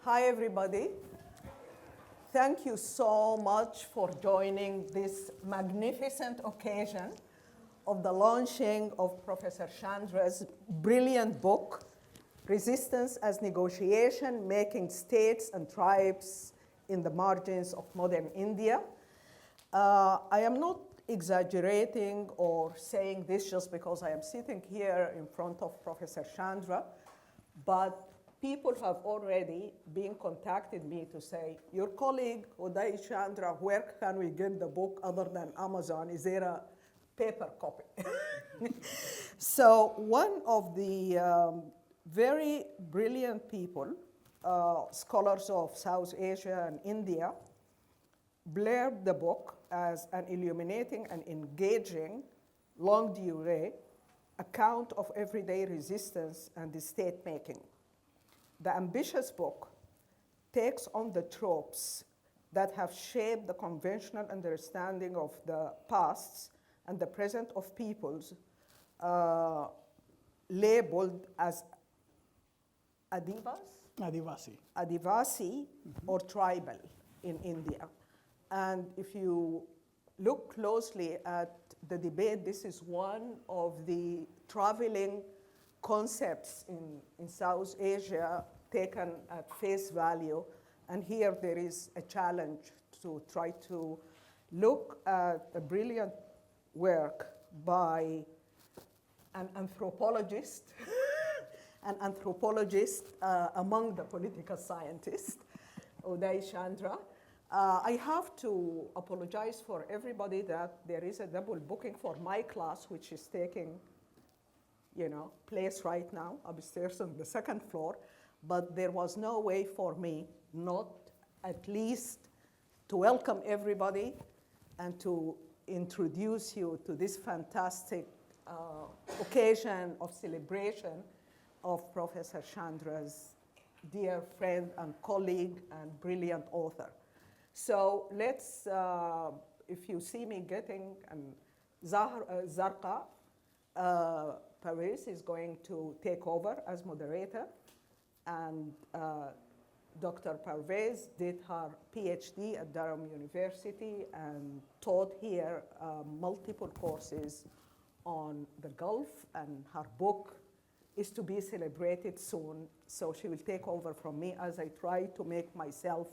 Hi, everybody. Thank you so much for joining this magnificent occasion of the launching of Professor Chandra's brilliant book, Resistance as Negotiation, Making States and Tribes in the Margins of Modern India. I am not exaggerating or saying this just because I am sitting here in front of Professor Chandra, but people have already been contacted me to say, your colleague Uday Chandra, where can we get the book other than Amazon? Is there a paper copy? So one of the very brilliant people, scholars of South Asia and India, blurred the book as an illuminating and engaging, longue durée account of everyday resistance and state making. The ambitious book takes on the tropes that have shaped the conventional understanding of the past and the present of peoples labeled as Adivasi or tribal in India. And if you look closely at the debate, this is one of the traveling concepts in South Asia taken at face value. And here there is a challenge to try to look at a brilliant work by an anthropologist, among the political scientists, Uday Chandra. I have to apologize for everybody that there is a double booking for my class, which is taking place right now upstairs on the second floor, but there was no way for me not at least to welcome everybody and to introduce you to this fantastic occasion of celebration of Professor Chandra's dear friend and colleague and brilliant author. So let's, if you see me getting, Zarqa Paris is going to take over as moderator, and Dr. Parvez did her PhD at Durham University and taught here multiple courses on the Gulf, and her book is to be celebrated soon, so she will take over from me as I try to make myself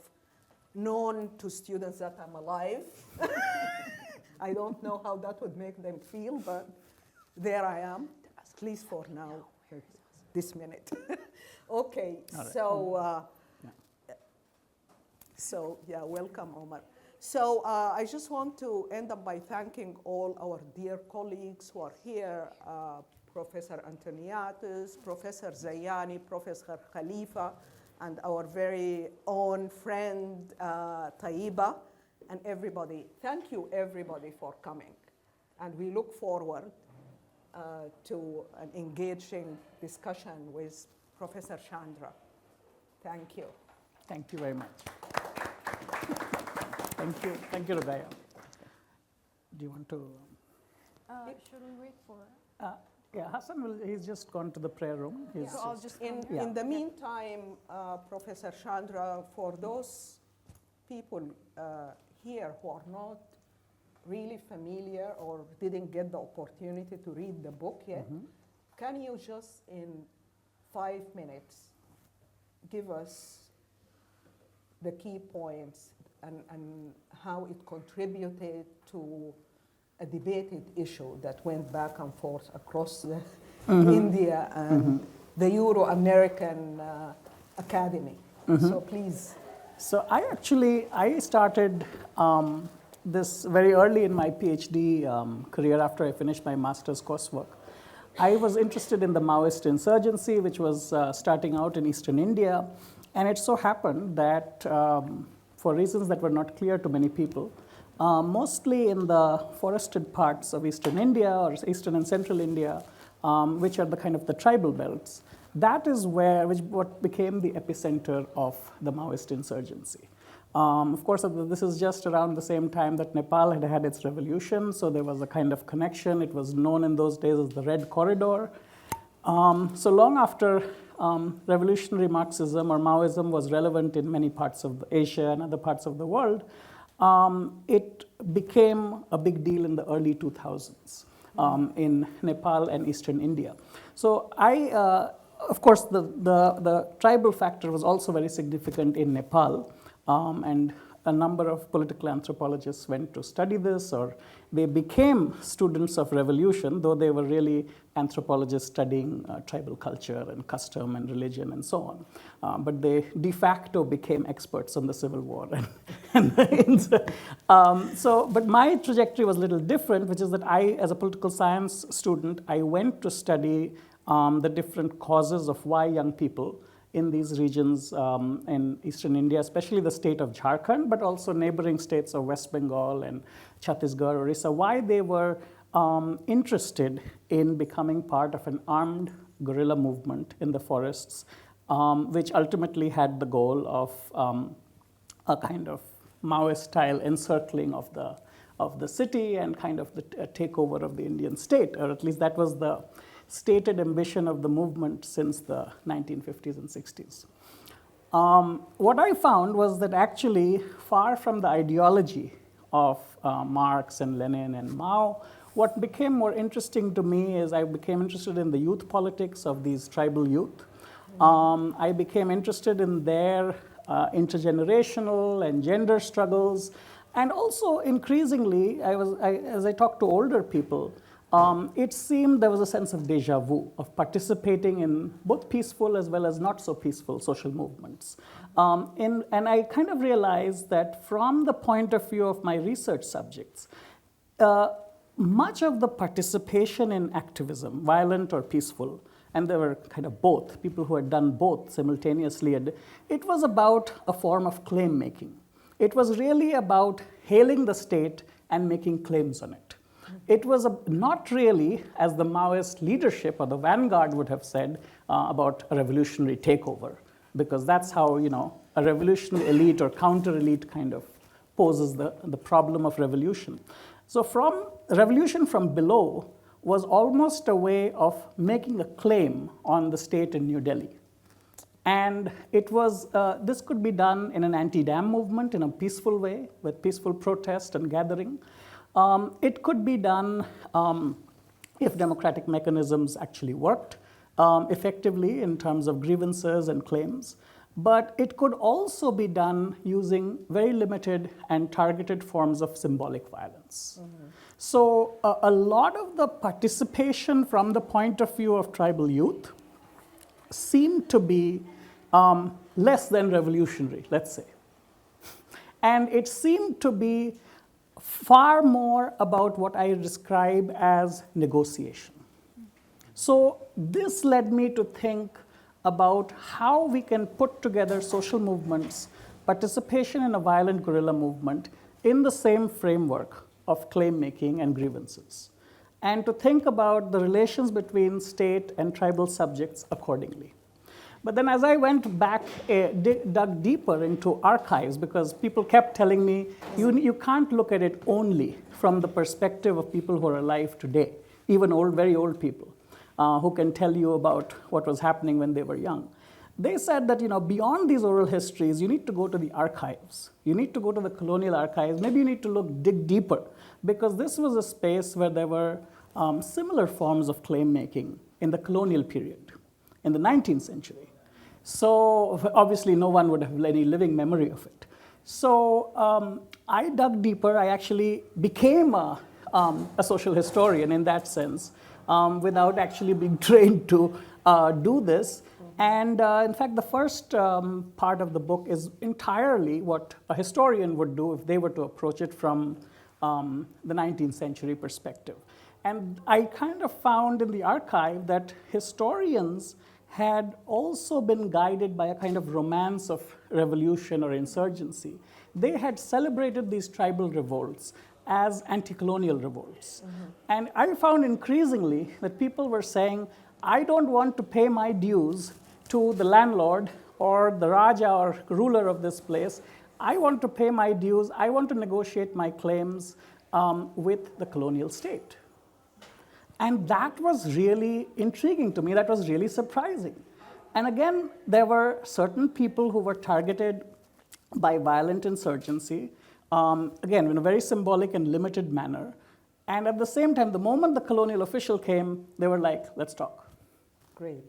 known to students that I'm alive. I don't know how that would make them feel, but there I am, at least for now, this minute. Okay, right. So welcome, Omar. So I just want to end up by thanking all our dear colleagues who are here, Professor Antoniatis, Professor Zayani, Professor Khalifa, and our very own friend, Taiba, and everybody. Thank you, everybody, for coming. And we look forward to an engaging discussion with Professor Chandra. Thank you. Thank you very much. Thank you, Uday. Do you want to? Should we wait for? Yeah, Hassan he's just gone to the prayer room. So I'll just in the meantime, Professor Chandra, for those people here who are not really familiar or didn't get the opportunity to read the book yet, can you just in 5 minutes give us the key points and how it contributed to a debated issue that went back and forth across India and the Euro-American Academy. So please. So I started this very early in my PhD career after I finished my master's coursework. I was interested in the Maoist insurgency, which was starting out in eastern India. And it so happened that for reasons that were not clear to many people, mostly in the forested parts of eastern India or eastern and central India, which are the kind of the tribal belts, that is what became the epicenter of the Maoist insurgency. Of course, this is just around the same time that Nepal had had its revolution, so there was a kind of connection. It was known in those days as the Red Corridor. So long after revolutionary Marxism or Maoism was relevant in many parts of Asia and other parts of the world, it became a big deal in the early 2000s in Nepal and Eastern India. So of course, the tribal factor was also very significant in Nepal, and a number of political anthropologists went to study this, or they became students of revolution, though they were really anthropologists studying tribal culture and custom and religion and so on. But they de facto became experts on the Civil War. But my trajectory was a little different, which is that I, as a political science student, I went to study the different causes of why young people in these regions in eastern India, especially the state of Jharkhand, but also neighboring states of West Bengal and Chhattisgarh, Orissa, why they were interested in becoming part of an armed guerrilla movement in the forests, which ultimately had the goal of a kind of Maoist-style encircling of the city and kind of the takeover of the Indian state, or at least that was the stated ambition of the movement since the 1950s and 60s. What I found was that actually, far from the ideology of Marx and Lenin and Mao, what became more interesting to me is I became interested in the youth politics of these tribal youth. I became interested in their intergenerational and gender struggles, and also increasingly, as I talked to older people, it seemed there was a sense of deja vu, of participating in both peaceful as well as not so peaceful social movements. And I kind of realized that from the point of view of my research subjects, much of the participation in activism, violent or peaceful, and there were kind of both, people who had done both simultaneously, it was about a form of claim making. It was really about hailing the state and making claims on it. It was not really, as the Maoist leadership or the vanguard would have said, about a revolutionary takeover, because that's how a revolutionary elite or counter-elite kind of poses the problem of revolution. So revolution from below was almost a way of making a claim on the state in New Delhi. And this could be done in an anti-dam movement in a peaceful way, with peaceful protest and gathering. It could be done if democratic mechanisms actually worked effectively in terms of grievances and claims. But it could also be done using very limited and targeted forms of symbolic violence. Mm-hmm. So a lot of the participation from the point of view of tribal youth seemed to be less than revolutionary, let's say. And it seemed to be far more about what I describe as negotiation. So this led me to think about how we can put together social movements, participation in a violent guerrilla movement in the same framework of claim making and grievances, and to think about the relations between state and tribal subjects accordingly. But then as I went back, dug deeper into archives, because people kept telling me, you can't look at it only from the perspective of people who are alive today, even very old people, who can tell you about what was happening when they were young. They said that beyond these oral histories, you need to go to the archives. You need to go to the colonial archives. Maybe you need to dig deeper, because this was a space where there were similar forms of claim making in the colonial period, in the 19th century. So obviously no one would have any living memory of it. So I dug deeper. I actually became a social historian in that sense, without actually being trained to do this. And in fact, the first part of the book is entirely what a historian would do if they were to approach it from the 19th century perspective. And I kind of found in the archive that historians had also been guided by a kind of romance of revolution or insurgency. They had celebrated these tribal revolts as anti-colonial revolts. Mm-hmm. And I found increasingly that people were saying, I don't want to pay my dues to the landlord or the Raja or ruler of this place. I want to pay my dues. I want to negotiate my claims with the colonial state. And that was really intriguing to me. That was really surprising. And again, there were certain people who were targeted by violent insurgency, again, in a very symbolic and limited manner. And at the same time, the moment the colonial official came, they were like, let's talk. Great.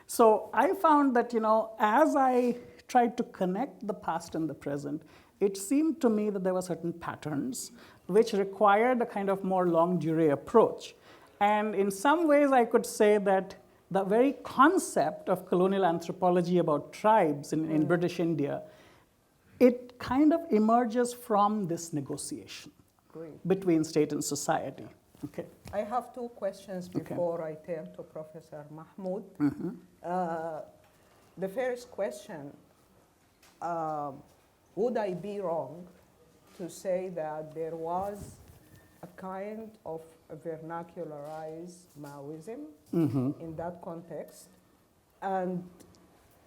So I found that, as I tried to connect the past and the present, it seemed to me that there were certain patterns which required a kind of more longue durée approach. And in some ways, I could say that the very concept of colonial anthropology about tribes in British India, it kind of emerges from this negotiation between state and society. Okay. I have two questions before I turn to Professor Mahmoud. The first question, would I be wrong to say that there was a kind of a vernacularized Maoism in that context? And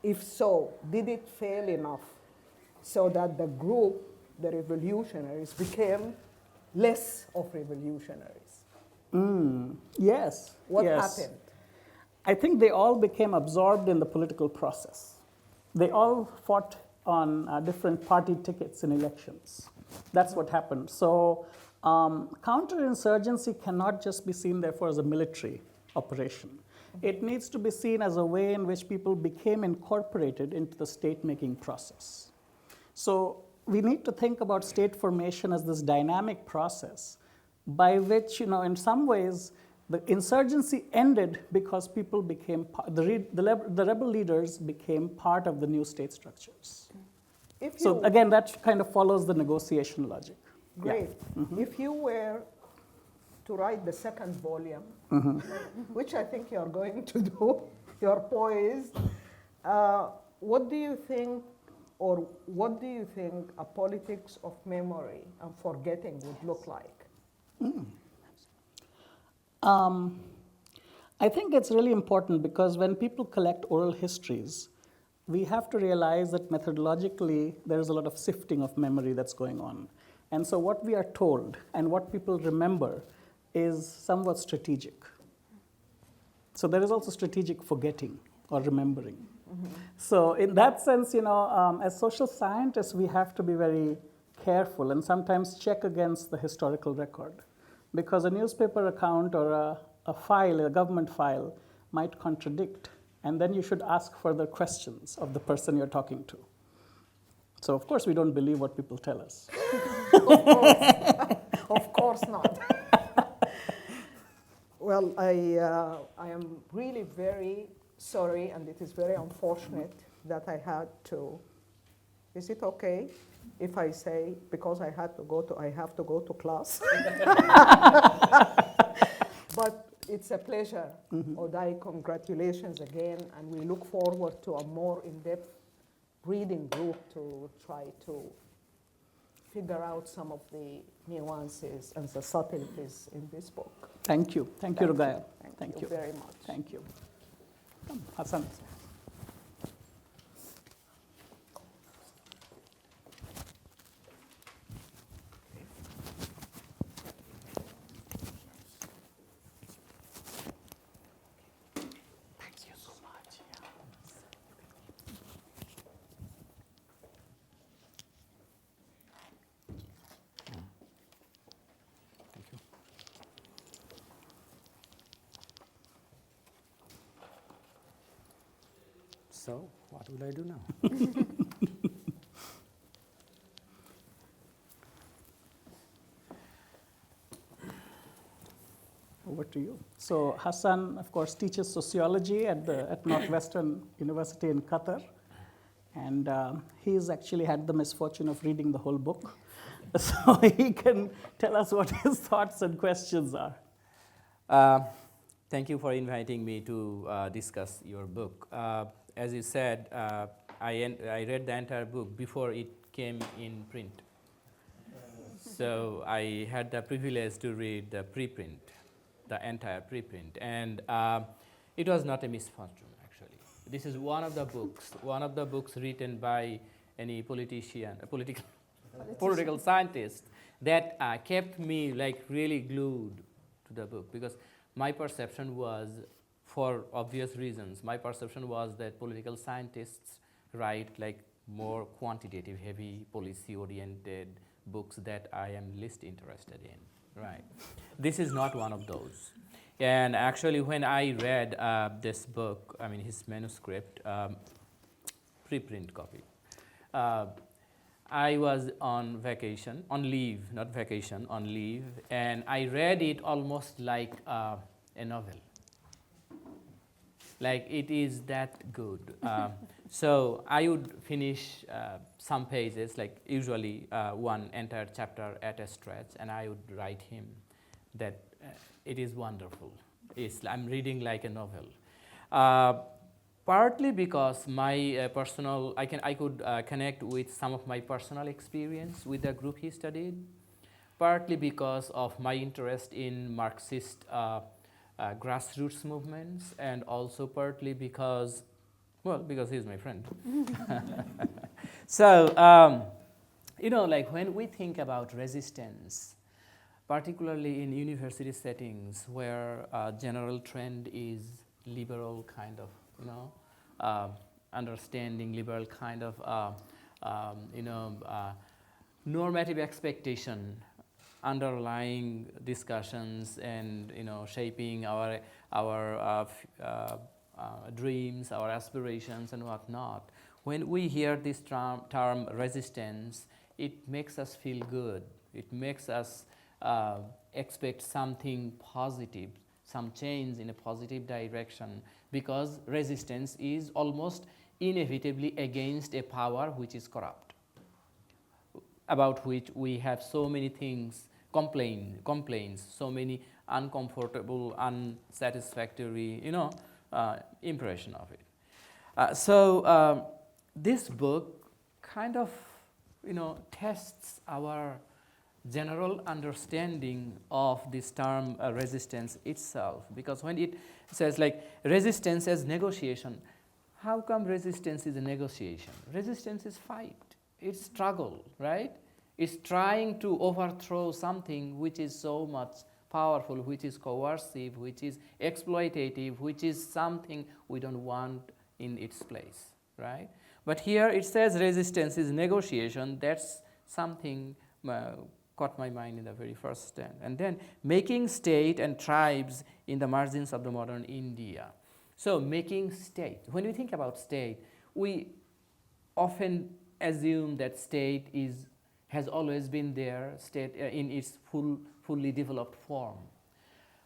if so, did it fail enough so that the group, the revolutionaries, became less of revolutionaries? Yes. What yes. happened? I think they all became absorbed in the political process. They all fought on different party tickets in elections. That's what happened. So counterinsurgency cannot just be seen, therefore, as a military operation. It needs to be seen as a way in which people became incorporated into the state-making process. So we need to think about state formation as this dynamic process by which, in some ways, the insurgency ended because people became, the rebel leaders became part of the new state structures. So again, that kind of follows the negotiation logic. Great. Yeah. If you were to write the second volume, which I think you're going to do, you're poised, what do you think a politics of memory and forgetting would look like? I think it's really important because when people collect oral histories, we have to realize that methodologically there's a lot of sifting of memory that's going on. And so what we are told and what people remember is somewhat strategic. So there is also strategic forgetting or remembering. So in that sense, as social scientists, we have to be very careful and sometimes check against the historical record. Because a newspaper account or a file, a government file, might contradict. And then you should ask further questions of the person you're talking to. So of course we don't believe what people tell us. Of course not. Well, I am really very sorry, and it is very unfortunate that I had to. Is it okay if I say, because I have to go to class? But it's a pleasure. Uday, congratulations again, and we look forward to a more in-depth reading group to try to figure out some of the nuances and the subtleties in this book. Thank you. Thank you, Rugaya. Thank you very much. Thank you. Come, Hassan. So, what will I do now? Over to you. So Hassan, of course, teaches sociology at Northwestern University in Qatar. And he's actually had the misfortune of reading the whole book. So he can tell us what his thoughts and questions are. Thank you for inviting me to discuss your book. As you said, I read the entire book before it came in print. So I had the privilege to read the preprint, the entire preprint. And it was not a misfortune, actually. This is one of the books written by any politician, a political scientist that kept me like really glued to the book, because my perception was for obvious reasons. My perception was that political scientists write like more quantitative, heavy, policy-oriented books that I am least interested in, right? This is not one of those. And actually, when I read this book, I mean his manuscript, preprint copy, I was on vacation, on leave, not vacation, on leave, and I read it almost like a novel. Like it is that good. So I would finish some pages, like usually one entire chapter at a stretch, and I would write him that it is wonderful. I'm reading like a novel. Partly because my I could connect with some of my personal experience with the group he studied. Partly because of my interest in Marxist grassroots movements, and also partly because, well, because he's my friend. So, like when we think about resistance, particularly in university settings where general trend is liberal kind of, understanding, liberal kind of, normative expectation underlying discussions and shaping our dreams, our aspirations, and whatnot. When we hear this term resistance, it makes us feel good. It makes us expect something positive, some change in a positive direction, because resistance is almost inevitably against a power which is corrupt, about which we have so many things, complaints, so many uncomfortable, unsatisfactory, impression of it. So this book kind of, tests our general understanding of this term resistance itself, because when it says like resistance as negotiation, how come resistance is a negotiation? Resistance is fight. It's struggle, right? It's trying to overthrow something which is so much powerful, which is coercive, which is exploitative, which is something we don't want in its place, right? But here it says resistance is negotiation. That's something caught my mind in the very first stand. And then making state and tribes in the margins of the modern India. So making state, when we think about state, we often assume that state has always been there, state in its fully developed form.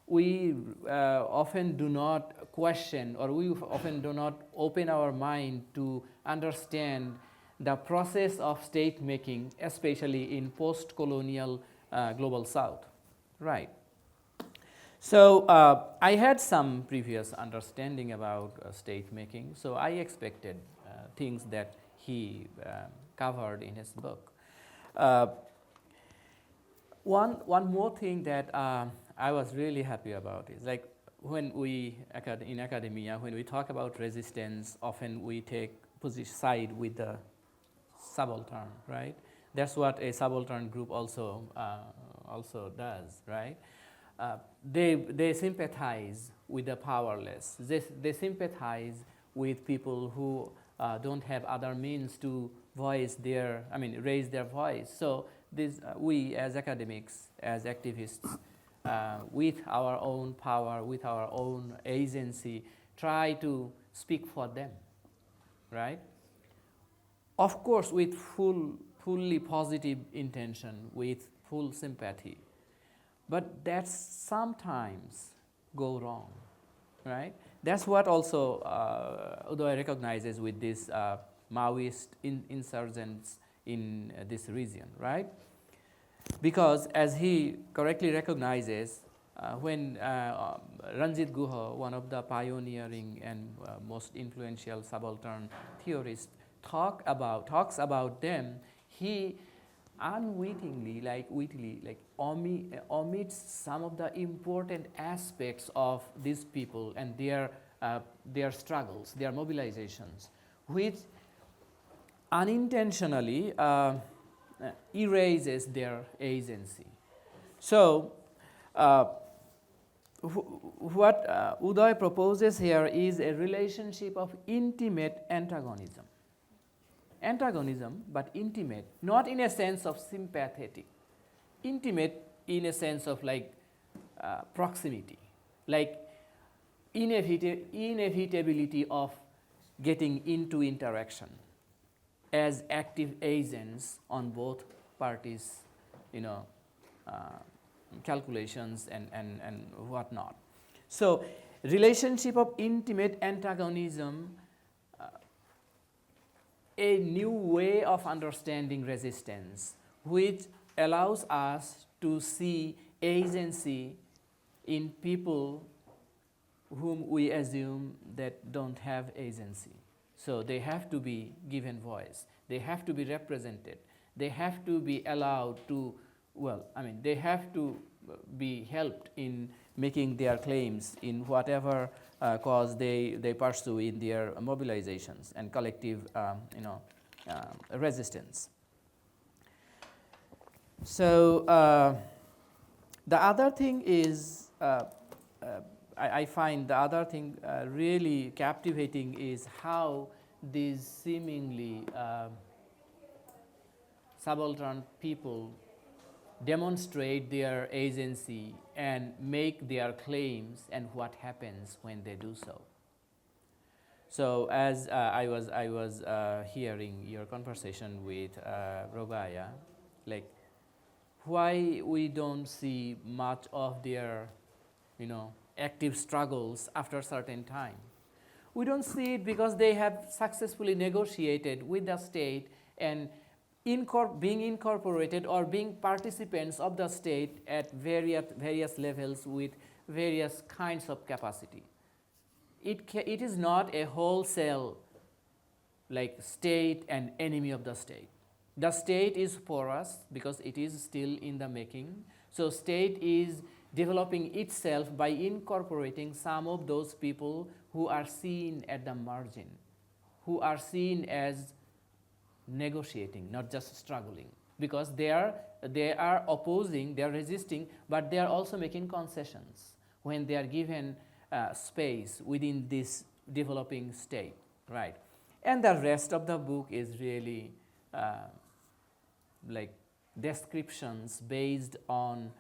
We often do not question, or we often do not open our mind to understand the process of state making, especially in post-colonial global South, right? So I had some previous understanding about state making, so I expected things that he covered in his book. One more thing that I was really happy about is like when we in academia, when we talk about resistance, often we take side with the subaltern, right? That's what a subaltern group also does, right? They sympathize with the powerless. They sympathize with people who don't have other means to raise their voice. So we as academics, as activists, with our own power, with our own agency, try to speak for them, right? Of course, with fully positive intention, with full sympathy. But that sometimes go wrong, right? That's what also Uday recognizes with these Maoist insurgents in this region, right? Because as he correctly recognizes, when Ranjit Guha, one of the pioneering and most influential subaltern theorists, talks about them, he unwittingly, omits some of the important aspects of these people and their struggles, their mobilizations, which unintentionally erases their agency. So what Uday proposes here is a relationship of intimate antagonism. Antagonism, but intimate, not in a sense of sympathetic. Intimate in a sense of like proximity, like inevitability of getting into interaction as active agents on both parties, calculations and whatnot. So, relationship of intimate antagonism, a new way of understanding resistance, which allows us to see agency in people whom we assume that don't have agency. So they have to be given voice, they have to be represented, they have to be allowed to, they have to be helped in making their claims in whatever cause they pursue in their mobilizations and collective resistance. So the other thing is, I find the other thing really captivating is how these seemingly subaltern people demonstrate their agency and make their claims and what happens when they do so. So as I was hearing your conversation with Rogaya, like why we don't see much of their, active struggles after a certain time. We don't see it because they have successfully negotiated with the state and being incorporated or being participants of the state at various levels with various kinds of capacity. It is not a wholesale like state and enemy of the state. The state is porous because it is still in the making. So state is developing itself by incorporating some of those people who are seen at the margin, who are seen as negotiating, not just struggling, because they are opposing, they are resisting, but they are also making concessions when they are given space within this developing state, right? And the rest of the book is really like descriptions based on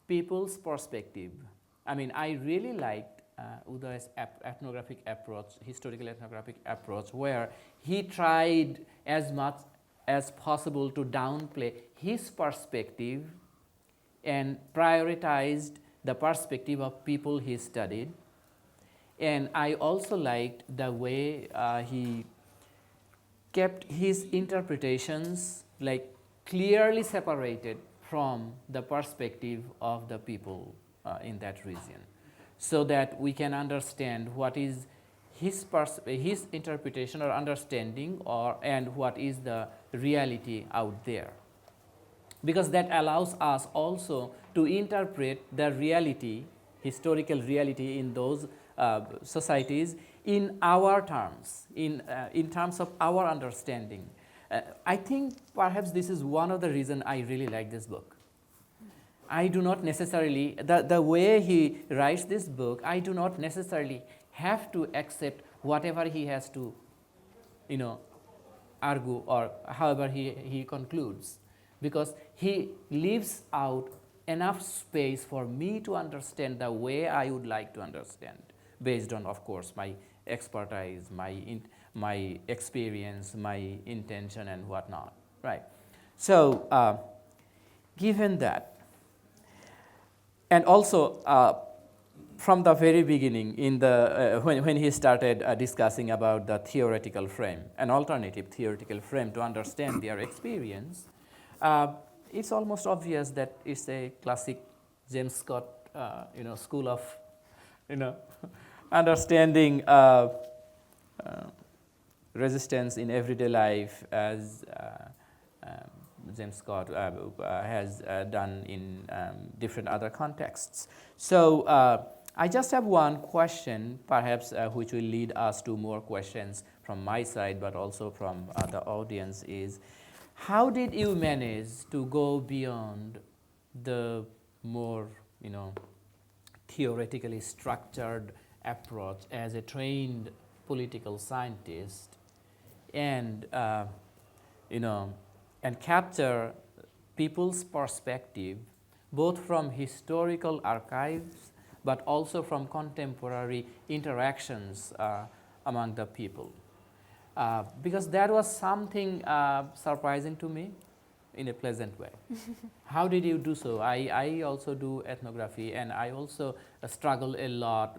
people's perspective. I mean, I really liked Uday's ethnographic approach, historical ethnographic approach, where he tried as much as possible to downplay his perspective and prioritized the perspective of people he studied. And I also liked the way he kept his interpretations like clearly separated from the perspective of the people in that region, so that we can understand what is his interpretation or understanding, and what is the reality out there. Because that allows us also to interpret the reality, historical reality in those societies in our terms, in terms of our understanding. I think perhaps this is one of the reasons I really like this book. I do not necessarily, the way he writes this book, I do not necessarily have to accept whatever he has to, argue, or however he concludes, because he leaves out enough space for me to understand the way I would like to understand, based on, of course, my expertise, my experience, my intention, and whatnot, right? So, given that, and also from the very beginning, in the when he started discussing about the theoretical frame, an alternative theoretical frame to understand their experience, it's almost obvious that it's a classic James Scott, school of, understanding resistance in everyday life, as James Scott has done in different other contexts. So I just have one question, perhaps, which will lead us to more questions from my side, but also from the audience, is how did you manage to go beyond the more, theoretically structured approach as a trained political scientist, and and capture people's perspective both from historical archives but also from contemporary interactions among the people. Because that was something surprising to me in a pleasant way. How did you do so? I also do ethnography, and I also struggle a lot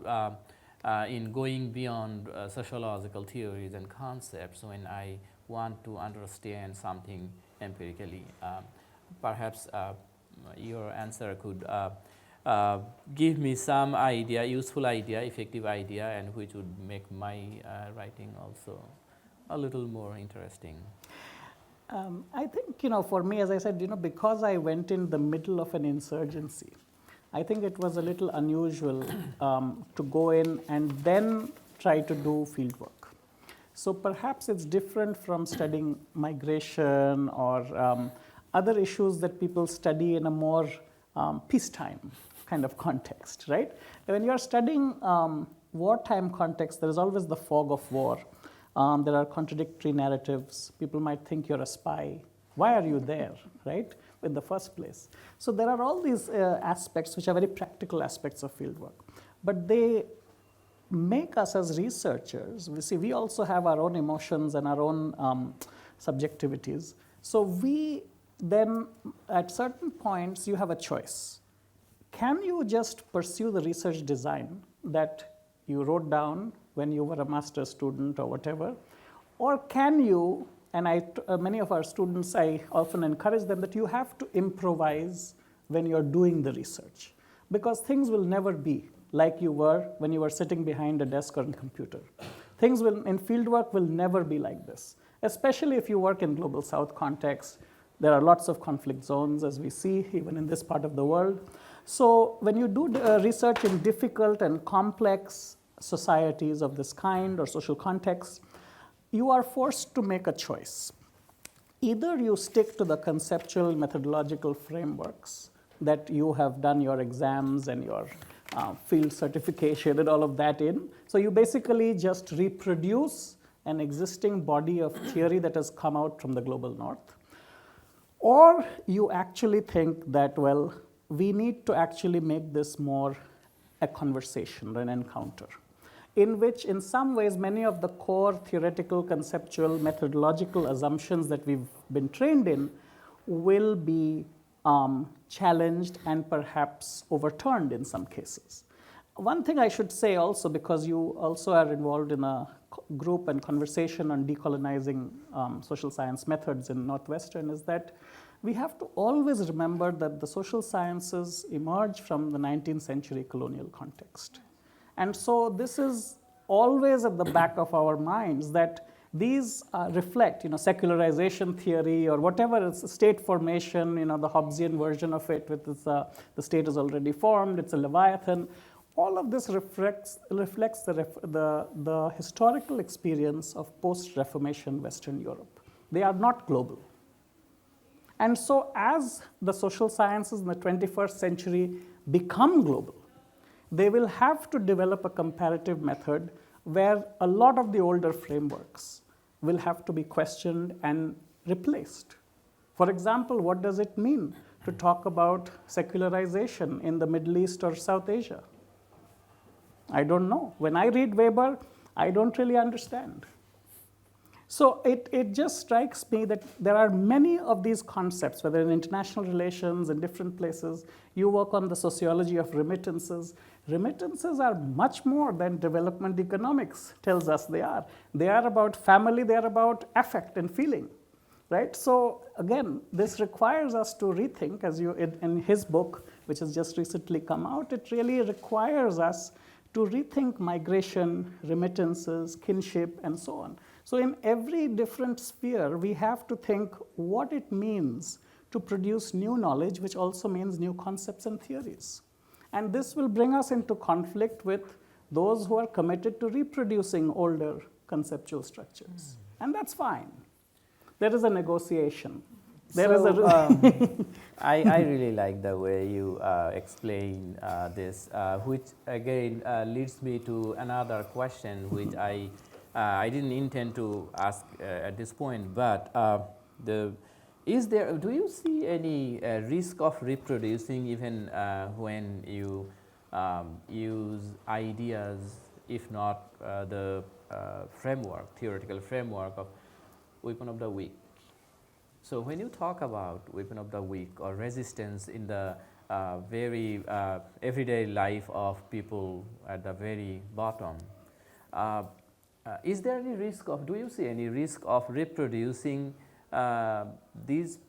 in going beyond sociological theories and concepts when I want to understand something empirically. Perhaps your answer could give me some idea, useful idea, effective idea, and which would make my writing also a little more interesting. I think, for me, as I said, because I went in the middle of an insurgency, I think it was a little unusual to go in and then try to do field work. So perhaps it's different from studying migration or other issues that people study in a more peacetime kind of context, right? When you're studying wartime context, there is always the fog of war. There are contradictory narratives. People might think you're a spy. Why are you there, right, in the first place? So there are all these aspects which are very practical aspects of fieldwork. But they make us as researchers, we also have our own emotions and our own subjectivities. So we then, at certain points, you have a choice. Can you just pursue the research design that you wrote down when you were a master's student or whatever? Or can you, and many of our students, I often encourage them that you have to improvise when you're doing the research, because things will never be like you were when you were sitting behind a desk or a computer. Things in fieldwork will never be like this, especially if you work in Global South context. There are lots of conflict zones, as we see, even in this part of the world. So when you do research in difficult and complex societies of this kind or social contexts, you are forced to make a choice. Either you stick to the conceptual methodological frameworks that you have done your exams and your field certification and all of that in. So you basically just reproduce an existing body of theory that has come out from the global north. Or you actually think that, well, we need to actually make this more a conversation, an encounter, in which in some ways many of the core theoretical, conceptual, methodological assumptions that we've been trained in will be challenged and perhaps overturned in some cases. One thing I should say also, because you also are involved in a group and conversation on decolonizing social science methods in Northwestern, is that we have to always remember that the social sciences emerge from the 19th century colonial context. And so this is always at the back of our minds, that these reflect, secularization theory or whatever, it's state formation, the Hobbesian version of it, with its, the state is already formed, it's a leviathan. All of this reflects the historical experience of post-Reformation Western Europe. They are not global. And so as the social sciences in the 21st century become global, they will have to develop a comparative method where a lot of the older frameworks will have to be questioned and replaced. For example, what does it mean to talk about secularization in the Middle East or South Asia? I don't know. When I read Weber, I don't really understand. So it just strikes me that there are many of these concepts, whether in international relations and different places. You work on the sociology of remittances. Remittances are much more than development economics tells us they are. They are about family, they are about affect and feeling, right? So again, this requires us to rethink, as in his book, which has just recently come out, it really requires us to rethink migration, remittances, kinship, and so on. So in every different sphere, we have to think what it means to produce new knowledge, which also means new concepts and theories. And this will bring us into conflict with those who are committed to reproducing older conceptual structures. And that's fine. There is a negotiation. There is So, a I really like the way you explain this, which again leads me to another question, which I didn't intend to ask at this point, but do you see any risk of reproducing even when you use ideas, if not the theoretical framework of weapon of the weak? So when you talk about weapon of the weak or resistance in the very everyday life of people at the very bottom, is there any risk of, do you see any risk of reproducing these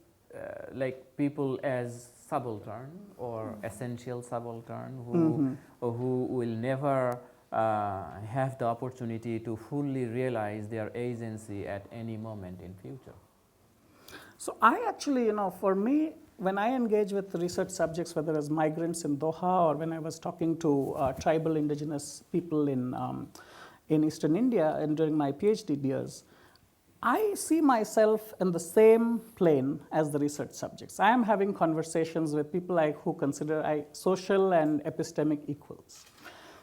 like people as subaltern or essential subaltern who will never have the opportunity to fully realize their agency at any moment in future? So I actually, for me, when I engage with research subjects, whether as migrants in Doha or when I was talking to tribal indigenous people in Eastern India and during my PhD years, I see myself in the same plane as the research subjects. I am having conversations with people who consider social and epistemic equals.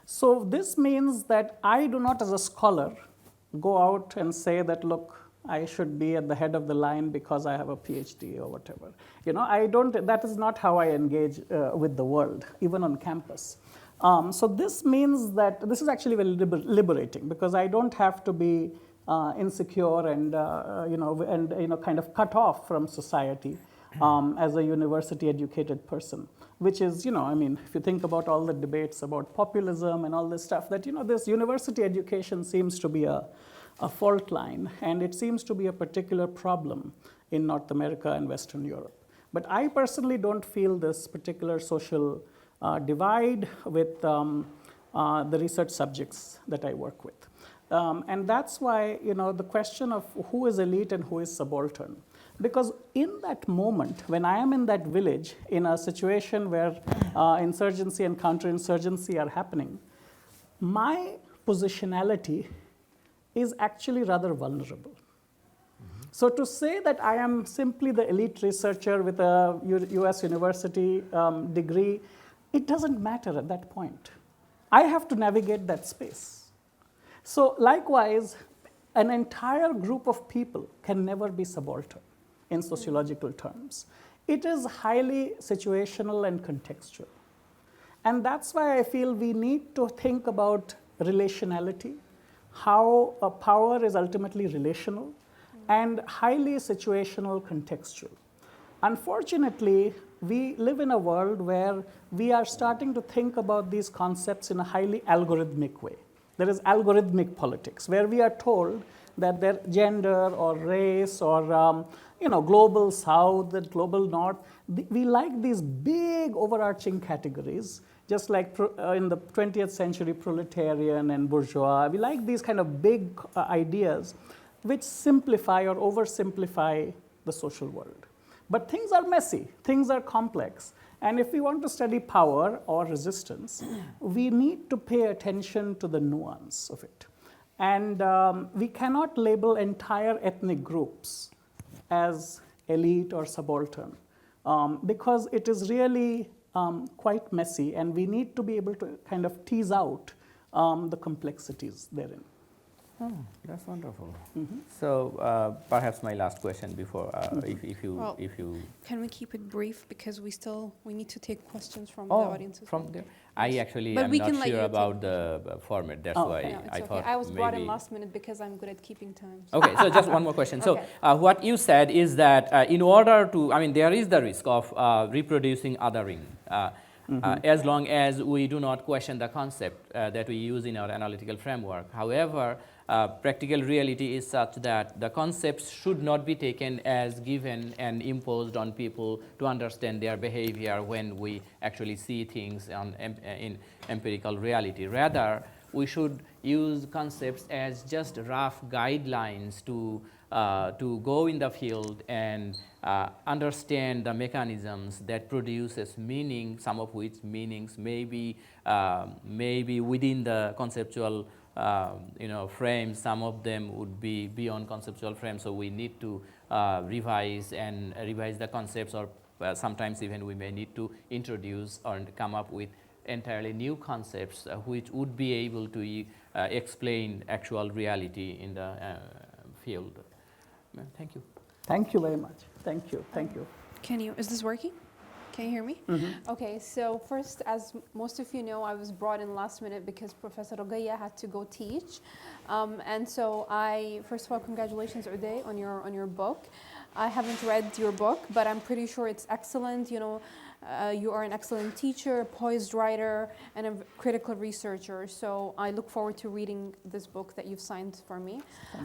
So this means that I do not, as a scholar, go out and say that, look, I should be at the head of the line because I have a PhD or whatever. I don't. That is not how I engage with the world, even on campus. So this means that this is actually very liberating because I don't have to be insecure and kind of cut off from society as a university-educated person. Which is, if you think about all the debates about populism and all this stuff, that this university education seems to be a fault line, and it seems to be a particular problem in North America and Western Europe. But I personally don't feel this particular social divide with the research subjects that I work with. And that's why, the question of who is elite and who is subaltern. Because in that moment, when I am in that village, in a situation where insurgency and counterinsurgency are happening, my positionality is actually rather vulnerable. So to say that I am simply the elite researcher with a US university degree, it doesn't matter at that point. I have to navigate that space. So likewise, an entire group of people can never be subaltern in sociological terms. It is highly situational and contextual. And that's why I feel we need to think about relationality, how power is ultimately relational and highly situational contextual. Unfortunately, we live in a world where we are starting to think about these concepts in a highly algorithmic way. There is algorithmic politics, where we are told that their gender or race or global south and global north, we like these big overarching categories, just like in the 20th century proletarian and bourgeois. We like these kind of big ideas which simplify or oversimplify the social world. But things are messy, things are complex. And if we want to study power or resistance, we need to pay attention to the nuance of it. And we cannot label entire ethnic groups as elite or subaltern because it is really quite messy, and we need to be able to kind of tease out the complexities therein. Oh, that's wonderful. So perhaps my last question before, if you Can we keep it brief because we need to take questions from the oh, audience as from well. there. I actually But am we not can let sure you about take the format. That's Oh, why No, it's I okay. thought I was brought in maybe- last minute because I'm good at keeping time. Okay, so just one more question. Okay. So what you said is that in order to, there is the risk of reproducing othering as long as we do not question the concept that we use in our analytical framework. However, practical reality is such that the concepts should not be taken as given and imposed on people to understand their behavior when we actually see things in empirical reality. Rather, we should use concepts as just rough guidelines to go in the field and understand the mechanisms that produces meaning, some of which meanings may be within the conceptual frames. Some of them would be beyond conceptual frames, so we need to revise the concepts, or sometimes even we may need to introduce or come up with entirely new concepts which would be able to explain actual reality in the field. Thank you. Thank you very much. Thank you. Thank you. Is this working? Can you hear me? Okay, so first, as most of you know, I was brought in last minute because Professor Rogaya had to go teach. And so first of all, congratulations, Uday, on your book. I haven't read your book, but I'm pretty sure it's excellent. You are an excellent teacher, poised writer, and a critical researcher. So I look forward to reading this book that you've signed for me.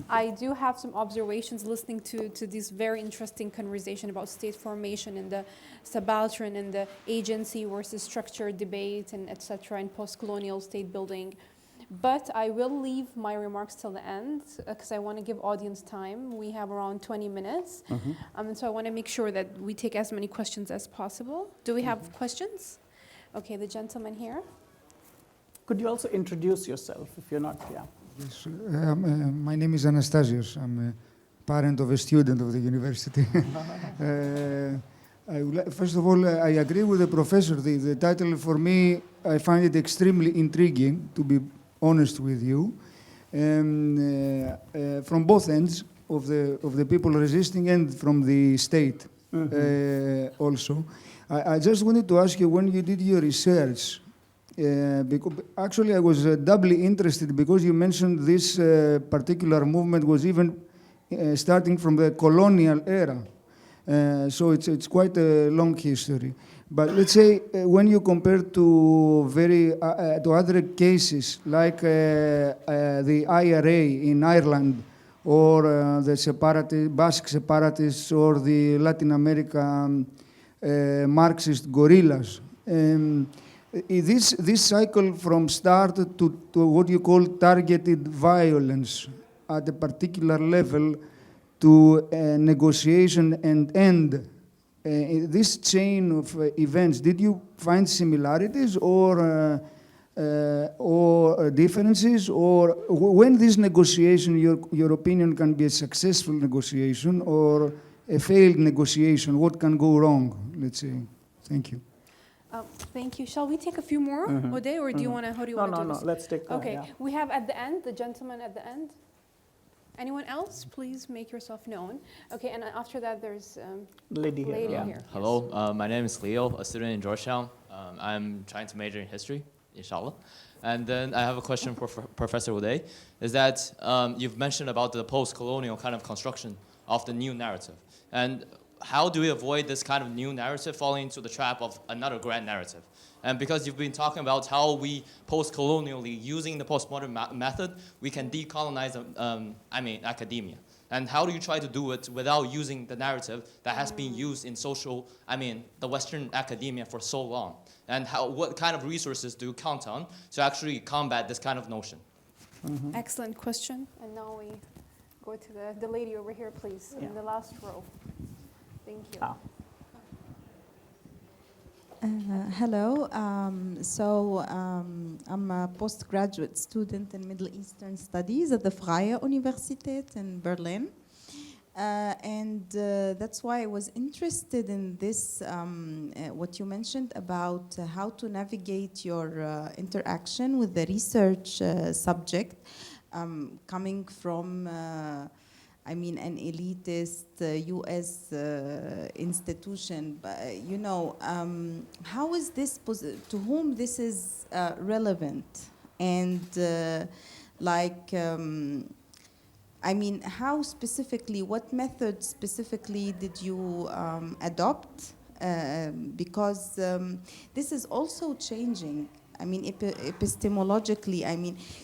I do have some observations listening to this very interesting conversation about state formation and the subaltern and the agency versus structure debate and etc. and post-colonial state building. But I will leave my remarks till the end because I want to give audience time. We have around 20 minutes. And so I want to make sure that we take as many questions as possible. Do we have questions? Okay, the gentleman here. Could you also introduce yourself if you're not? Yeah. Yes, my name is Anastasios. I'm a parent of a student of the university. First of all, I agree with the professor. The title for me, I find it extremely intriguing, to be honest with you, from both ends of the people resisting and from the state also. I just wanted to ask you, when you did your research, because actually I was doubly interested because you mentioned this particular movement was even starting from the colonial era. So it's quite a long history. But let's say when you compare to other cases like the IRA in Ireland, or the Basque separatists, or the Latin American Marxist guerrillas, this cycle from start to what you call targeted violence at a particular level to negotiation and end. This chain of events, did you find similarities or differences? Or when this negotiation, your opinion, can be a successful negotiation or a failed negotiation? What can go wrong, let's say? Thank you. Thank you. Shall we take a few more, Uday, or do you want to? How do you want to do this? No. Let's take. Okay. We have at the end the gentleman at the end. Anyone else? Please make yourself known. Okay, and after that, there's lady here. here. Hello, my name is Leo, a student in Georgetown. I'm trying to major in history, inshallah. And then I have a question for Professor Uday. Is that you've mentioned about the post-colonial kind of construction of the new narrative. And how do we avoid this kind of new narrative falling into the trap of another grand narrative? And because you've been talking about how we post-colonially, using the postmodern method, we can decolonize, academia. And how do you try to do it without using the narrative that has been used in the Western academia for so long? And what kind of resources do you count on to actually combat this kind of notion? Excellent question. And now we go to the lady over here, please, in the last row. Thank you. Hello. I'm a postgraduate student in Middle Eastern Studies at the Freie Universität in Berlin. That's why I was interested in this, what you mentioned about how to navigate your interaction with the research subject coming from an elitist US institution, but how is this, to whom this is relevant? And how specifically, what method specifically did you adopt? Because this is also changing. Epistemologically,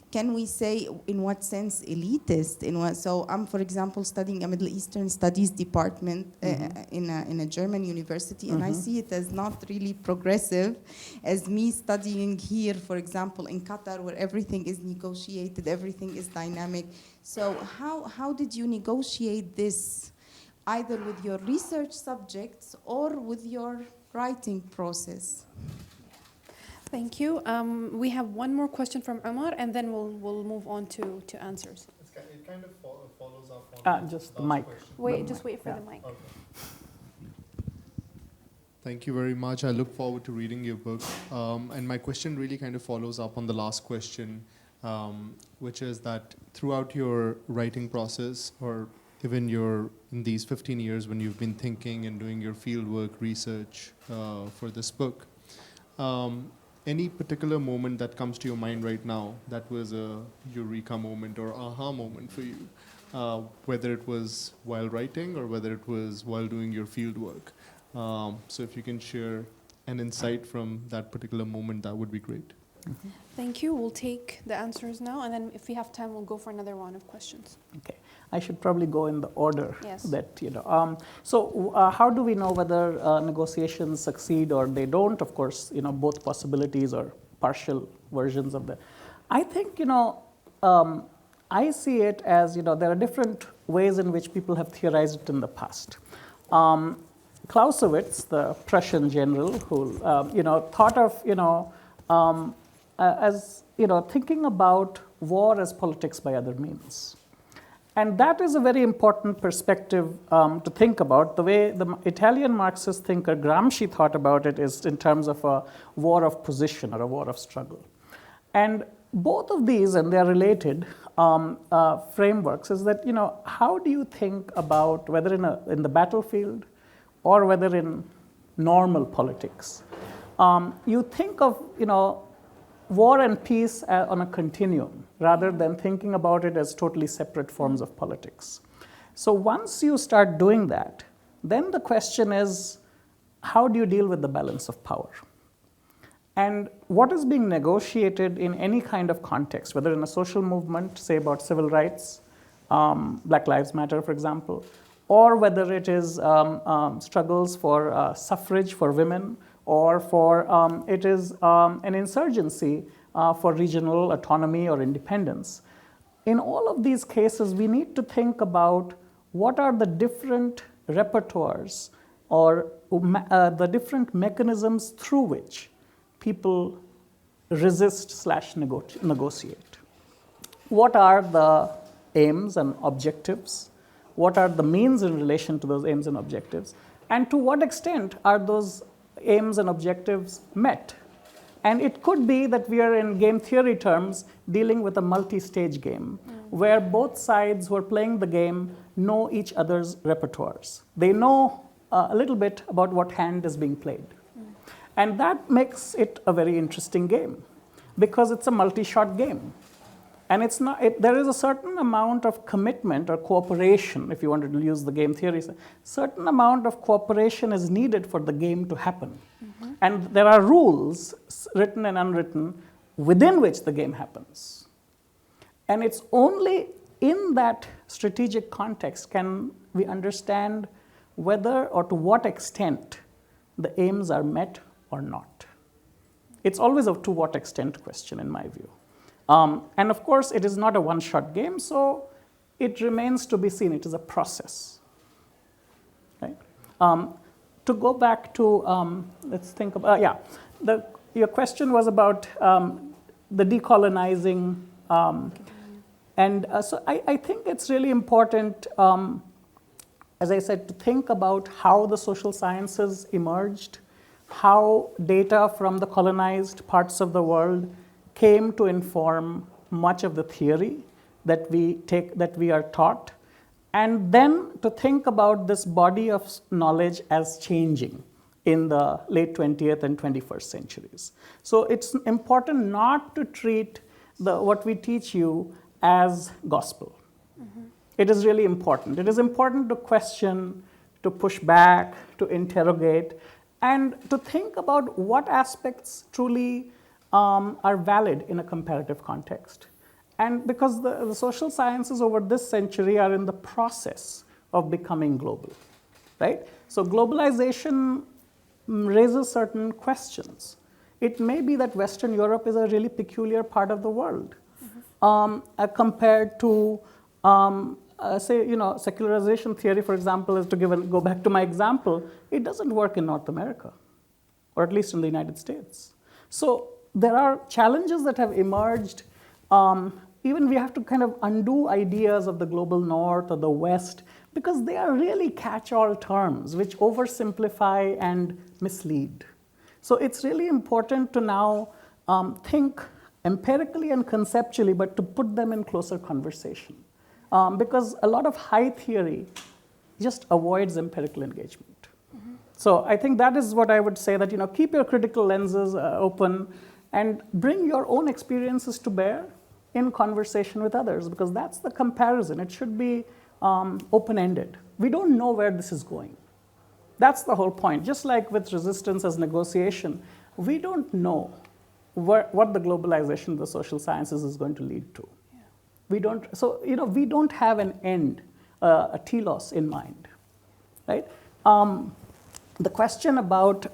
can we say in what sense elitist? So I'm, for example, studying a Middle Eastern Studies department in a German university, and I see it as not really progressive as me studying here, for example, in Qatar, where everything is negotiated, everything is dynamic. So how did you negotiate this, either with your research subjects or with your writing process? Thank you. We have one more question from Omar, and then we'll move on to answers. It kind of follows up on just the last mic. question. Wait, just wait for Yeah. the mic. Okay. Thank you very much. I look forward to reading your book. And my question really kind of follows up on the last question, which is that throughout your writing process, or even in these 15 years when you've been thinking and doing your fieldwork research for this book, any particular moment that comes to your mind right now that was a eureka moment or aha moment for you, whether it was while writing or whether it was while doing your fieldwork? So if you can share an insight from that particular moment, that would be great. Thank you. We'll take the answers now, and then if we have time, we'll go for another round of questions. Okay, I should probably go in the order Yes. that, So how do we know whether negotiations succeed or they don't? Of course, both possibilities or partial versions of that. I think, I see it as, there are different ways in which people have theorized it in the past. Clausewitz, the Prussian general, who, thought of, as thinking about war as politics by other means. And that is a very important perspective to think about. The way the Italian Marxist thinker Gramsci thought about it is in terms of a war of position or a war of struggle. And both of these, and they're related frameworks, is that, how do you think about whether in the battlefield or whether in normal politics, you think of, war and peace on a continuum rather than thinking about it as totally separate forms of politics. So once you start doing that, then the question is, how do you deal with the balance of power? And what is being negotiated in any kind of context, whether in a social movement, say about civil rights, Black Lives Matter, for example, or whether it is struggles for suffrage for women, or for it is an insurgency for regional autonomy or independence. In all of these cases, we need to think about what are the different repertoires or the different mechanisms through which people resist/negotiate. What are the aims and objectives? What are the means in relation to those aims and objectives? And to what extent are those aims and objectives met? And it could be that we are, in game theory terms, dealing with a multi-stage game where both sides who are playing the game know each other's repertoires. They know a little bit about what hand is being played. And that makes it a very interesting game because it's a multi-shot game. And it's not, there is a certain amount of commitment or cooperation, if you wanted to use the game theory, certain amount of cooperation is needed for the game to happen. And there are rules, written and unwritten, within which the game happens. And it's only in that strategic context can we understand whether or to what extent the aims are met or not. It's always a to what extent question in my view. And of course, it is not a one-shot game, so it remains to be seen. It is a process. Right? To go back to, let's think about, your question was about the decolonizing. So I think it's really important, as I said, to think about how the social sciences emerged, how data from the colonized parts of the world came to inform much of the theory that we are taught, and then to think about this body of knowledge as changing in the late 20th and 21st centuries. So it's important not to treat what we teach you as gospel. It is really important. It is important to question, to push back, to interrogate, and to think about what aspects truly are valid in a comparative context. And because the social sciences over this century are in the process of becoming global, right? So globalization raises certain questions. It may be that Western Europe is a really peculiar part of the world compared to, secularization theory, for example, is to go back to my example, it doesn't work in North America, or at least in the United States. So there are challenges that have emerged. Even we have to kind of undo ideas of the global north or the west, because they are really catch-all terms which oversimplify and mislead. So it's really important to now think empirically and conceptually, but to put them in closer conversation. Because a lot of high theory just avoids empirical engagement. So I think that is what I would say, that keep your critical lenses open and bring your own experiences to bear in conversation with others, because that's the comparison. It should be open-ended. We don't know where this is going. That's the whole point. Just like with resistance as negotiation, we don't know what the globalization of the social sciences is going to lead to. Yeah. We don't have an end, a telos in mind, right? The question about,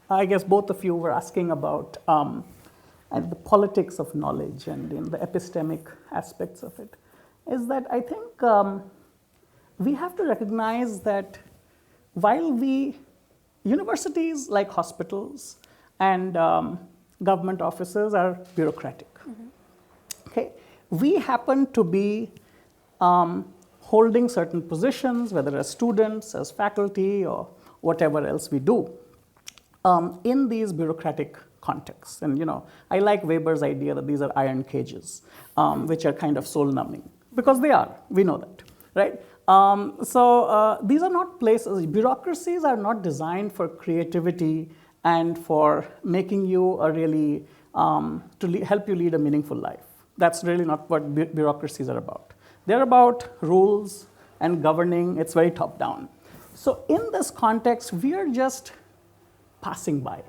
I guess both of you were asking about the politics of knowledge and in the epistemic aspects of it, is that I think we have to recognize that while universities like hospitals and government offices are bureaucratic, okay, we happen to be holding certain positions, whether as students, as faculty, or whatever else we do, in these bureaucratic contexts. And I like Weber's idea that these are iron cages, which are kind of soul-numbing, because they are. We know that, right? So these are not places. Bureaucracies are not designed for creativity and for making you a really help you lead a meaningful life. That's really not what bureaucracies are about. They're about rules and governing. It's very top-down. So in this context, we are just passing by.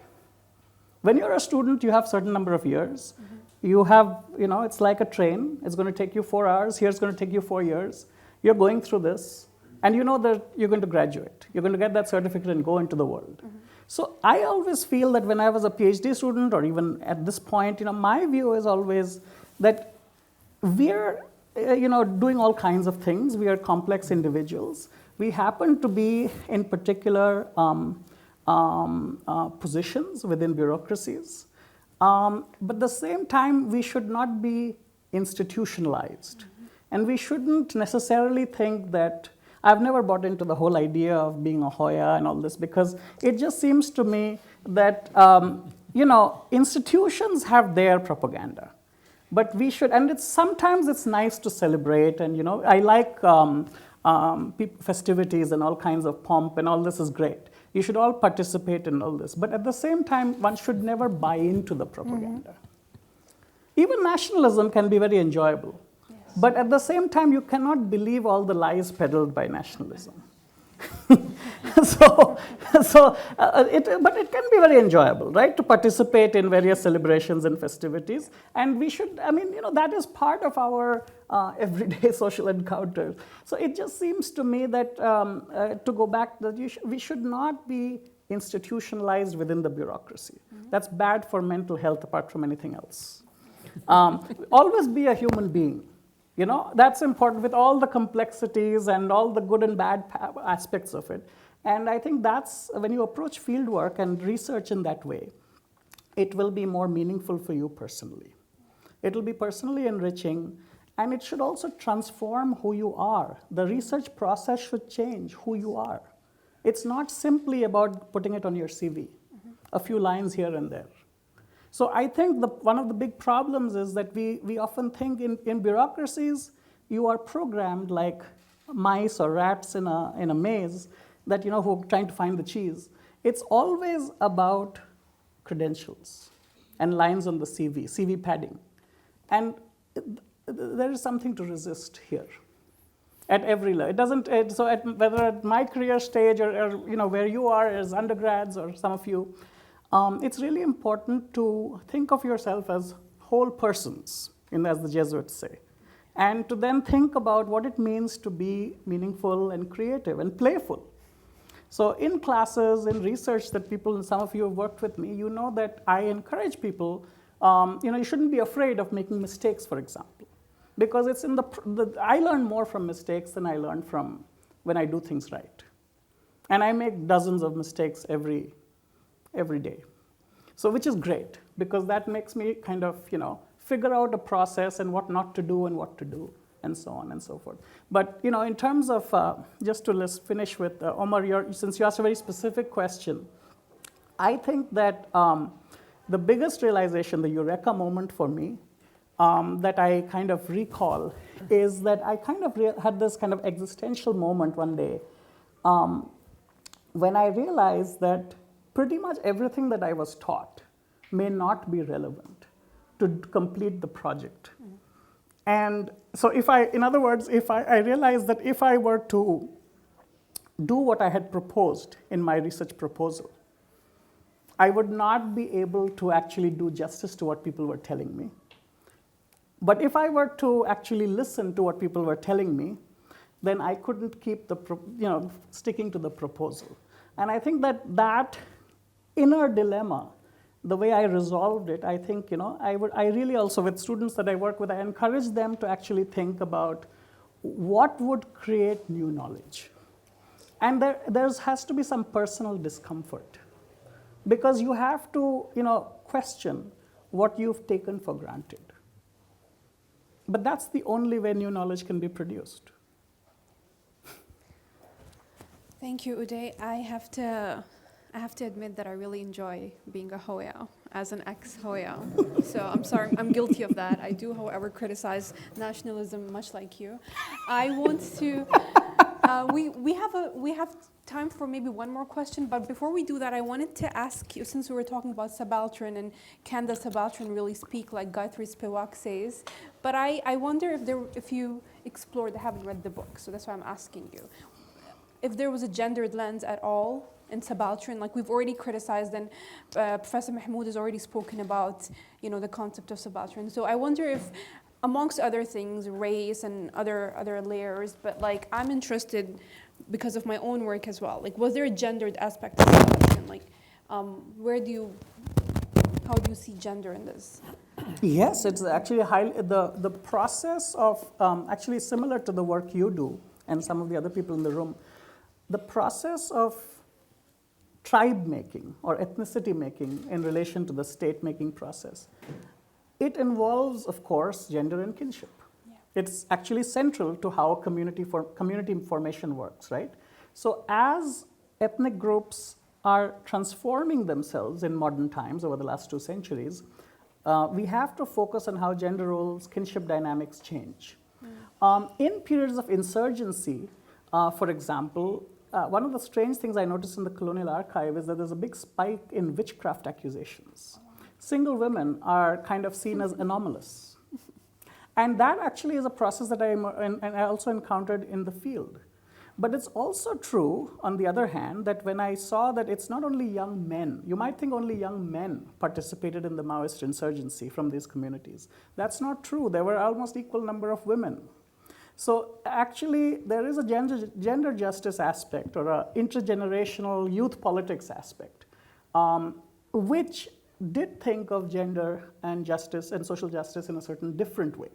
When you're a student, you have a certain number of years. You have, it's like a train. It's going to take you 4 hours. Here it's going to take you 4 years. You're going through this, and you know that you're going to graduate. You're going to get that certificate and go into the world. So I always feel that when I was a PhD student, or even at this point, my view is always that we're, doing all kinds of things. We are complex individuals. We happen to be in particular positions within bureaucracies. But at the same time, we should not be institutionalized. And we shouldn't necessarily think that, I've never bought into the whole idea of being a Hoya and all this, because it just seems to me that, institutions have their propaganda. But we should, and sometimes it's nice to celebrate, and I like festivities and all kinds of pomp, and all this is great. You should all participate in all this. But at the same time, one should never buy into the propaganda. Even nationalism can be very enjoyable. Yes. But at the same time, you cannot believe all the lies peddled by nationalism. But it can be very enjoyable, right? To participate in various celebrations and festivities. And we should, that is part of our everyday social encounters. So it just seems to me that, to go back, that we should not be institutionalized within the bureaucracy. That's bad for mental health apart from anything else. Always be a human being. That's important, with all the complexities and all the good and bad aspects of it. And I think that's, when you approach fieldwork and research in that way, it will be more meaningful for you personally. It will be personally enriching, and it should also transform who you are. The research process should change who you are. It's not simply about putting it on your CV, a few lines here and there. So I think one of the big problems is that we often think in bureaucracies, you are programmed like mice or rats in a maze that, who are trying to find the cheese. It's always about credentials and lines on the CV padding. And there is something to resist here at every level. It doesn't, whether at my career stage or where you are as undergrads or some of you, it's really important to think of yourself as whole persons, as the Jesuits say, and to then think about what it means to be meaningful and creative and playful. So in classes, in research that some of you have worked with me, you know that I encourage people, you shouldn't be afraid of making mistakes, for example, because it's I learn more from mistakes than I learn from when I do things right. And I make dozens of mistakes every day. So which is great, because that makes me kind of, figure out a process and what not to do and what to do, and so on and so forth. But, in terms of, just to finish with, Omar, since you asked a very specific question, I think that the biggest realization, the eureka moment for me, that I kind of recall is that I kind of had this kind of existential moment one day when I realized that pretty much everything that I was taught may not be relevant to complete the project. Mm-hmm. And so in other words, I realized that if I were to do what I had proposed in my research proposal, I would not be able to actually do justice to what people were telling me. But if I were to actually listen to what people were telling me, then I couldn't keep sticking to the proposal. And I think that inner dilemma, the way I resolved it, I think, I really also, with students that I work with, I encourage them to actually think about what would create new knowledge. And there has to be some personal discomfort, because you have to, question what you've taken for granted. But that's the only way new knowledge can be produced. Thank you, Uday. I have to admit that I really enjoy being a Hoya, as an ex-Hoya. So I'm sorry, I'm guilty of that. I do, however, criticize nationalism much like you. I want to, we have time for maybe one more question, but before we do that, I wanted to ask you, since we were talking about subaltern and can the subaltern really speak like Gayatri Spivak says, but I wonder if you explored, I haven't read the book, so that's why I'm asking you, if there was a gendered lens at all in subaltern, like we've already criticized, and Professor Mahmoud has already spoken about, the concept of subaltern. So I wonder if, amongst other things, race and other layers, but like I'm interested because of my own work as well. Like, was there a gendered aspect of subaltern? Like, how do you see gender in this? Yes, it's actually the process of actually similar to the work you do and some of the other people in the room. The process of tribe making or ethnicity making in relation to the state making process, it involves, of course, gender and kinship. Yeah. It's actually central to how community formation works, right? So as ethnic groups are transforming themselves in modern times over the last 2 centuries, we have to focus on how gender roles, kinship dynamics change. In periods of insurgency, for example, one of the strange things I noticed in the colonial archive is that there's a big spike in witchcraft accusations. Single women are kind of seen as anomalous. And that actually is a process that I also encountered in the field. But it's also true, on the other hand, that when I saw that it's not only young men, you might think only young men participated in the Maoist insurgency from these communities. That's not true. There were almost equal number of women. So actually, there is a gender justice aspect or an intergenerational youth politics aspect, which did think of gender and justice and social justice in a certain different way,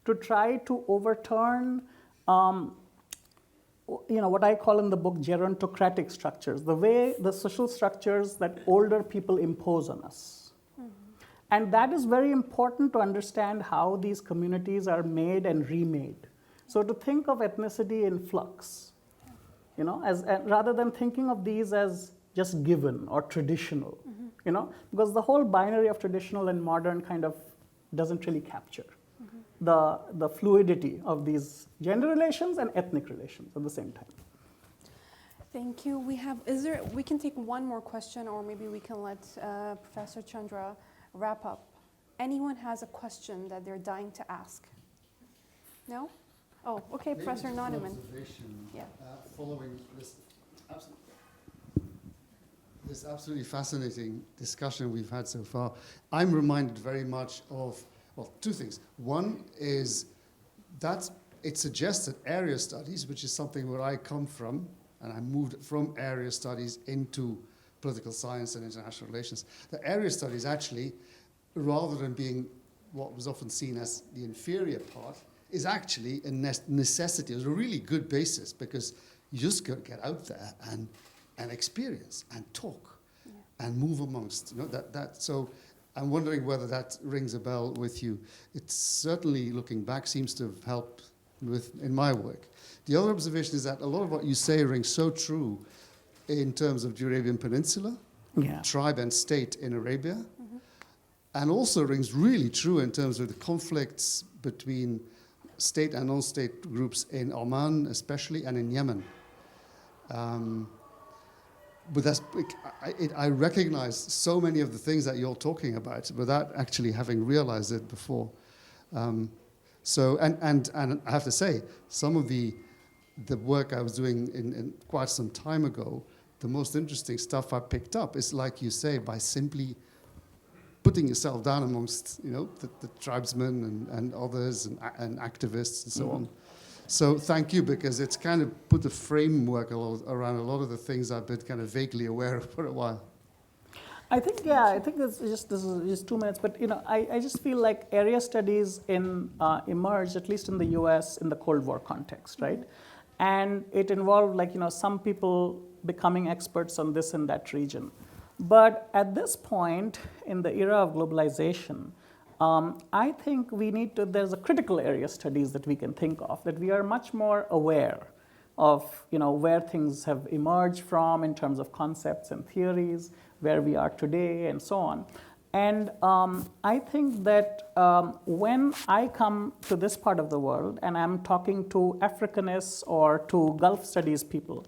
to try to overturn what I call in the book gerontocratic structures, the social structures that older people impose on us. Mm-hmm. And that is very important to understand how these communities are made and remade. So to think of ethnicity in flux, rather than thinking of these as just given or traditional, mm-hmm. Because the whole binary of traditional and modern kind of doesn't really capture mm-hmm. the fluidity of these gender relations and ethnic relations at the same time. Thank you. We can take one more question, or maybe we can let Professor Chandra wrap up. Anyone has a question that they're dying to ask? No? Oh, okay, maybe Professor Noneman. Yeah. Following this absolutely fascinating discussion we've had so far, I'm reminded very much of, 2 things. One is that it suggests that area studies, which is something where I come from, and I moved from area studies into political science and international relations, that area studies actually, rather than being what was often seen as the inferior part, is actually a necessity. It's a really good basis, because you just got to get out there and experience and talk and move amongst. So I'm wondering whether that rings a bell with you. It certainly, looking back, seems to have helped in my work. The other observation is that a lot of what you say rings so true in terms of the Arabian Peninsula, tribe and state in Arabia, and also rings really true in terms of the conflicts between state and non-state groups in Oman, especially, and in Yemen. But I recognize so many of the things that you're talking about without actually having realized it before. So I have to say, some of the work I was doing in quite some time ago, the most interesting stuff I picked up is, like you say, by simply putting yourself down amongst the tribesmen and others and activists and so on. So thank you, because it's kind of put a framework around a lot of the things I've been kind of vaguely aware of for a while. I think this is just 2 minutes, but I just feel like area studies emerged, at least in the US, in the Cold War context, right? And it involved some people becoming experts on this and that region. But at this point in the era of globalization, I think there's a critical area studies that we can think of, that we are much more aware of where things have emerged from in terms of concepts and theories, where we are today, and so on. And I think that when I come to this part of the world and I'm talking to Africanists or to Gulf studies people,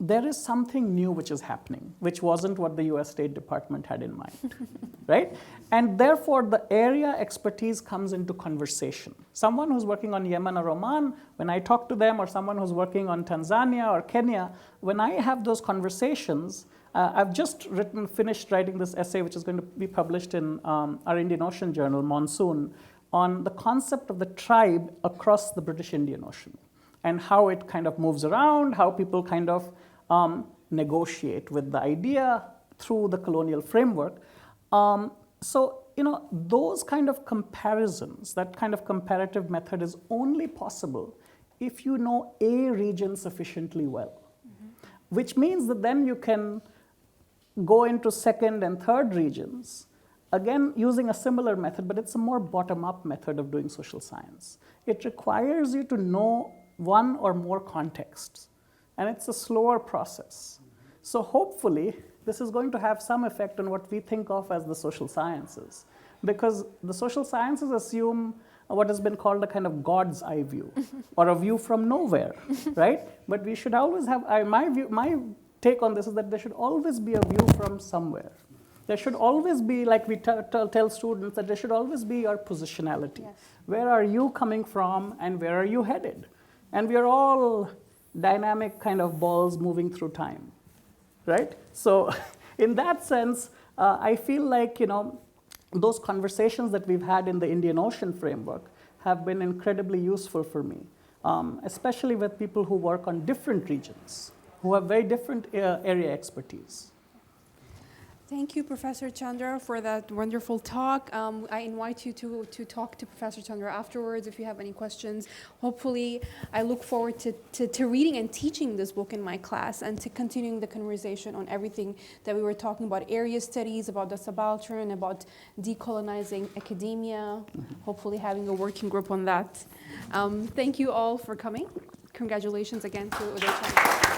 there is something new which is happening, which wasn't what the US State Department had in mind, right? And therefore, the area expertise comes into conversation. Someone who's working on Yemen or Oman, when I talk to them, or someone who's working on Tanzania or Kenya, when I have those conversations, I've just finished writing this essay, which is going to be published in our Indian Ocean journal, Monsoon, on the concept of the tribe across the British Indian Ocean, and how it kind of moves around, how people kind of negotiate with the idea through the colonial framework. So, those kind of comparisons, that kind of comparative method is only possible if you know a region sufficiently well, which means that then you can go into second and third regions, again, using a similar method, but it's a more bottom-up method of doing social science. It requires you to know one or more contexts, and it's a slower process. So hopefully, this is going to have some effect on what we think of as the social sciences, because the social sciences assume what has been called a kind of God's eye view, or a view from nowhere, right? But we should always have, my take on this is that there should always be a view from somewhere. There should always be, like we tell students, that there should always be your positionality. Yes. Where are you coming from and where are you headed? And we are all dynamic kind of balls moving through time, right? So in that sense, I feel like, those conversations that we've had in the Indian Ocean framework have been incredibly useful for me, especially with people who work on different regions, who have very different area expertise. Thank you, Professor Chandra, for that wonderful talk. I invite you to talk to Professor Chandra afterwards if you have any questions. Hopefully, I look forward to reading and teaching this book in my class and to continuing the conversation on everything that we were talking about, area studies, about the subaltern, about decolonizing academia, hopefully having a working group on that. Thank you all for coming. Congratulations again to Uday Chandra.